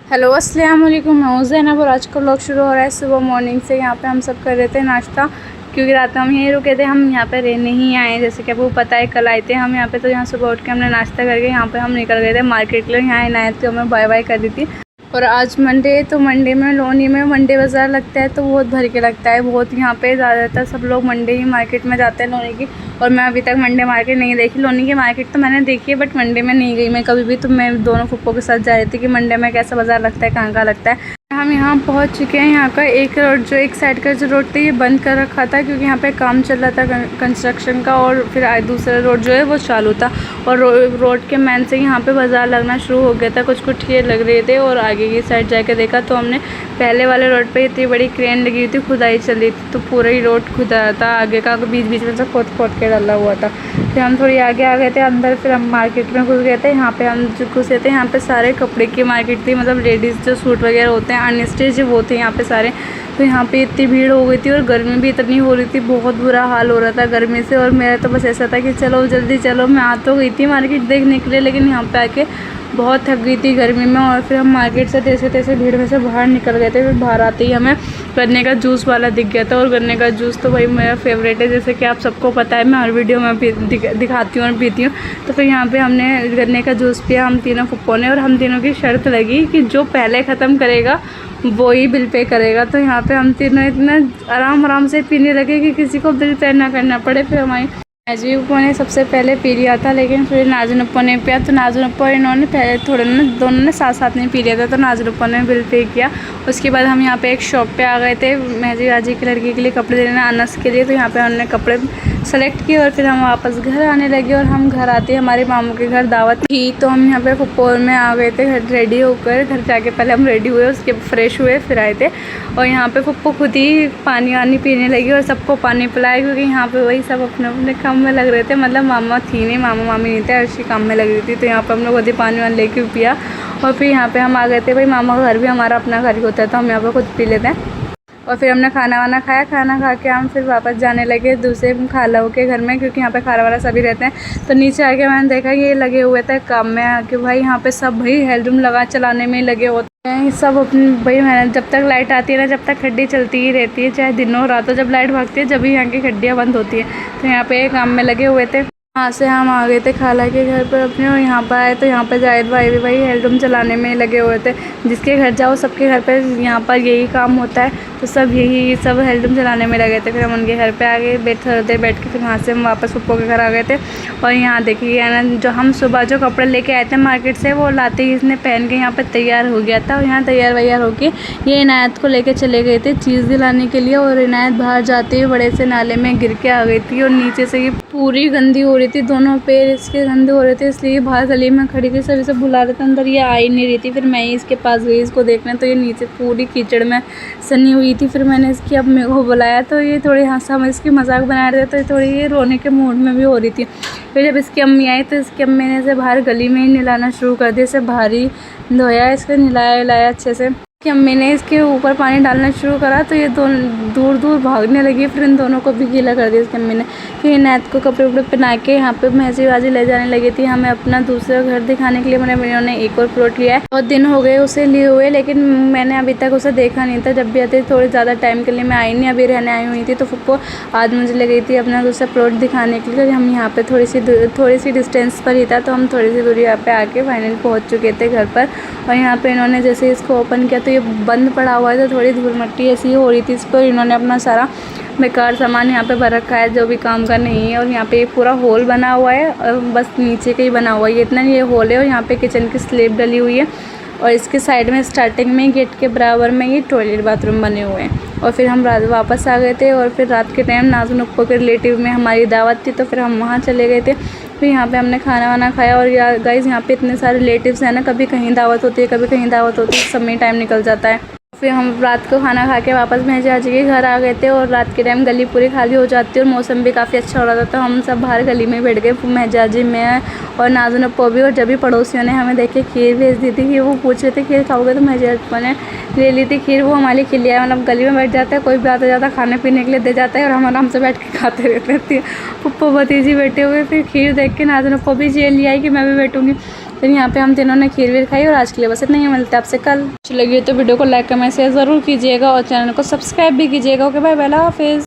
Hello अस्सलाम वालेकुम, मैं हूँ ज़ैनब और आज का व्लॉग शुरू हो रहा है सुबह मॉर्निंग से। यहाँ पे हम सब कर रहे थे नाश्ता, क्योंकि रात में हम यहीं रुके थे, हम यहाँ पे रहने ही आए। जैसे कि आपको पता है कल आए थे हम यहाँ पे, तो यहाँ सुबह उठ के हमने नाश्ता करके यहाँ पे हम निकल गए थे मार्केट के लिए। यहाँ इनायत को हमें बाय बाय कर दी थी। और आज मंडे, तो मंडे में लोनी में मंडे बाज़ार लगता है, तो बहुत भर के लगता है बहुत। यहाँ पे ज़्यादातर सब लोग मंडे ही मार्केट में जाते हैं लोनी की। और मैं अभी तक मंडे मार्केट नहीं देखी। लोनी की मार्केट तो मैंने देखी है, बट मंडे में नहीं गई मैं कभी भी। तो मैं दोनों फुप्पो के साथ जा रही थी कि मंडे में कैसा बाज़ार लगता है, कहाँ लगता है। हम यहाँ पहुँच चुके हैं। यहाँ का एक रोड, जो एक साइड का जो रोड था, ये बंद कर रखा था क्योंकि यहाँ पे काम चल रहा था कंस्ट्रक्शन का। और फिर दूसरा रोड जो है वो चालू था। और रोड के मैन से यहाँ पे बाज़ार लगना शुरू हो गया था। कुछ ठेले लग रहे थे। और आगे की साइड जाके देखा तो हमने पहले वाले रोड पे इतनी बड़ी क्रेन लगी हुई थी, खुदाई चल रही थी, तो पूरा ही रोड खुदा था। आगे का बीच में से खोद के डाला हुआ था। फिर हम थोड़ी आगे आ गए थे अंदर, फिर हम मार्केट में घुस गए थे। यहाँ पे हम जो घुसे थे, यहाँ पे सारे कपड़े की मार्केट थी, मतलब लेडीज़ जो सूट वगैरह होते हैं अनस्टिच, वो थे यहाँ पे सारे। तो यहाँ पे इतनी भीड़ हो गई थी और गर्मी भी इतनी हो रही थी, बहुत बुरा हाल हो रहा था गर्मी से। और मेरा तो बस ऐसा था कि चलो जल्दी चलो। मैं आ तो गई थी मार्केट देखने के लिए, लेकिन यहाँ पे आके बहुत थक गई थी गर्मी में। और फिर हम मार्केट से जैसे तैसे भीड़ में से बाहर निकल गए थे। फिर बाहर आते ही हमें गन्ने का जूस वाला दिख गया था। और गन्ने का जूस तो भाई मेरा फेवरेट है, जैसे कि आप सबको पता है, मैं हर वीडियो में दिखाती हूँ और पीती हूँ। तो फिर यहाँ पे हमने गन्ने का जूस पिया, हम तीनों फुप्पों ने। और हम तीनों की शर्त लगी कि जो पहले ख़त्म करेगा वो ही बिल पे करेगा। तो यहाँ पे हम तीनों इतना आराम से पीने लगे कि किसी को बिल पे ना करना पड़े। फिर हमारी नाज़ी अप्पो ने सबसे पहले पी लिया था, लेकिन फिर नाज़ुन अप्पो ने पिया। तो नाज़ुन अप्पो इन्होंने पहले थोड़े ना, दोनों ने साथ में पी लिया था। तो नाज़ुन अप्पो ने बिल पे किया। उसके बाद हम यहाँ पे एक शॉप पे आ गए थे, महजी आजी की लड़की के लिए कपड़े देने, अनस के लिए। तो यहाँ पे हमने कपड़े सेलेक्ट किए और फिर हम वापस घर आने लगे। और हम घर आते हमारे मामू के घर दावत थी, तो हम यहाँ पे फुप्पोर में आ गए थे रेडी होकर। घर जाके पहले हम रेडी हुए, उसके फ्रेश हुए, फिर आए थे। और यहाँ पे फुप्पो खुद ही पानी वानी पीने लगी और सबको पानी पिलाया, क्योंकि यहाँ पे वही सब अपने अपने काम में लग रहे थे। मतलब मामा थी नहीं, मामा मामी नहीं थे, अर्शी काम में लग रही थी। तो यहाँ पे हम लोग खुद ही पानी वानी लेके पिया। और फिर यहाँ पे हम आ गए थे, भाई मामा का घर भी हमारा अपना घर ही होता है, तो हम यहाँ पे खुद पी लेते हैं। और फिर हमने खाना वाना खाया, खाना खा के हम फिर वापस जाने लगे दूसरे खालाओं के घर में, क्योंकि यहाँ पे खाला वाला सभी रहते हैं। तो नीचे आके मैंने देखा ये लगे हुए थे काम में, कि भाई यहाँ पे सब भाई हेल्डरूम लगा चलाने में लगे होते हैं सब अपने। भाई मैंने जब तक लाइट आती है ना, जब तक खड्डी चलती ही रहती है, चाहे दिन हो रात हो, जब लाइट भागती है जब भी यहाँ की खड्डियाँ बंद होती है। तो यहाँ पे काम में लगे हुए थे। वहाँ से हम आ गए थे खाला के घर पर अपने, और यहाँ पर आए तो यहाँ पर जाहिद भाई भी भाई हेल्डरूम चलाने में लगे हुए थे। जिसके घर जाओ सबके घर पर यहाँ पर यही काम होता है, तो सब हेल्डरूम चलाने में लगे थे। फिर हम उनके घर पे आ गए, थोड़ी देर बैठ के फिर वहाँ से हम वापस पप्पो के घर आ गए थे। और यहाँ देखिए ना, जो हम सुबह जो कपड़े लेके आए थे मार्केट से, वो लाते ही इसने पहन के यहाँ पर तैयार हो गया था। और यहाँ तैयार वैयार होके ये इनायत को लेके चले गए थे चीज़ दिलाने के लिए। और इनायत बाहर जाते ही बड़े से नाले में गिर के आ गई थी, और नीचे से ये पूरी गंदी हो रही थी, दोनों पैर इसके गंदे हो रहे थे, इसलिए बाहर गली में खड़ी थी, सभी से बुला रहे थे, अंदर ये आ ही नहीं रही थी। फिर मैं ही इसके पास गई इसको देखने, तो ये नीचे पूरी कीचड़ में सनी हुई थी। फिर मैंने इसकी अब मेरे को बुलाया, तो ये थोड़ी हम इसकी मजाक बना रहे थे, तो ये थोड़ी ये रोने के मूड में भी हो रही थी। फिर जब इसकी अम्मी आई, तो इसकी अम्मी ने इसे बाहर गली में ही नहलाना शुरू कर दिया। इसे बाहर ही धोया, इसको नहलाया अच्छे से। कि अम्मी ने इसके ऊपर पानी डालना शुरू करा, तो ये दूर दूर भागने लगी। फिर इन दोनों को भी गीला कर दिया इसकी अम्मी ने। फिर इनायत को कपड़े वपड़े पहना के यहाँ पे महजी वाजी ले जाने लगी थी हमें अपना दूसरा घर दिखाने के लिए। मैंने एक और प्लॉट लिया है, बहुत दिन हो गए उसे लिए हुए, लेकिन मैंने अभी तक उसे देखा नहीं था। जब भी आती थोड़ी ज़्यादा टाइम के लिए मैं आई नहीं, अभी रहने आई हुई थी। तो फुप्पो आज मुझे ले गई थी अपना दूसरा प्लॉट दिखाने के लिए। हम यहाँ पर थोड़ी सी डिस्टेंस पर ही था, तो हम थोड़ी सी दूरी यहाँ पे आके फाइनल पहुँच चुके थे घर पर। और यहाँ पे इन्होंने जैसे इसको ओपन किया, तो ये बंद पड़ा हुआ है, तो थोड़ी धूल मिट्टी ऐसी हो रही थी इस पर। इन्होंने अपना सारा बेकार सामान यहाँ पे भर रखा है, जो भी काम का नहीं है। और यहाँ पे एक पूरा होल बना हुआ है, और बस नीचे का ही बना हुआ है, इतना ये होल है। और यहाँ पे किचन की स्लैब डली हुई है, और इसके साइड में स्टार्टिंग में गेट के बराबर में ये टॉयलेट बाथरूम बने हुए हैं। और फिर हम वापस आ गए थे, और फिर रात के टाइम नाज़ुन अप्पो के रिलेटिव में हमारी दावत थी, तो फिर हम वहाँ चले गए थे। फिर यहाँ पे हमने खाना वाना खाया। और गाइज़ यहाँ पे इतने सारे रिलेटिव्स हैं ना, कभी कहीं दावत होती है, कभी कहीं दावत होती है, सब में टाइम निकल जाता है। फिर हम रात को खाना खा के वापस महजी आजी के घर आ गए थे। और रात के टाइम गली पूरी खाली हो जाती है, और मौसम भी काफ़ी अच्छा हो रहा था, तो हम सब बाहर गली में बैठ गए, महजी आजी में और नाज़ुन अप्पो भी। और जब भी पड़ोसियों ने हमें देखे खीर भेज दी थी, कि वो पूछ रहे थे खीर खाओगे, तो महजी अप्पो ने ले ली थी खीर, वो हमारे लिए खिलाया। मतलब गली में बैठ जाता है, कोई भी आता जाता खाने पीने के लिए दे जाता है, और हम आराम से बैठ के खाते रहते थे, फुप्पो भतीजी बैठे हुए। फिर खीर देख के नाज़ुन अप्पो भी जेल लिया कि मैं भी बैठूँगी। फिर यहाँ पे हम तीनों ने खीर वीर खाई और आज के लिए बस इतना ही। मिलते हैं आपसे कल। अच्छी लगी तो वीडियो को लाइक कमेंट शेयर ज़रूर कीजिएगा और चैनल को सब्सक्राइब भी कीजिएगा। ओके बाय बाय, अल्लाह हाफिज़।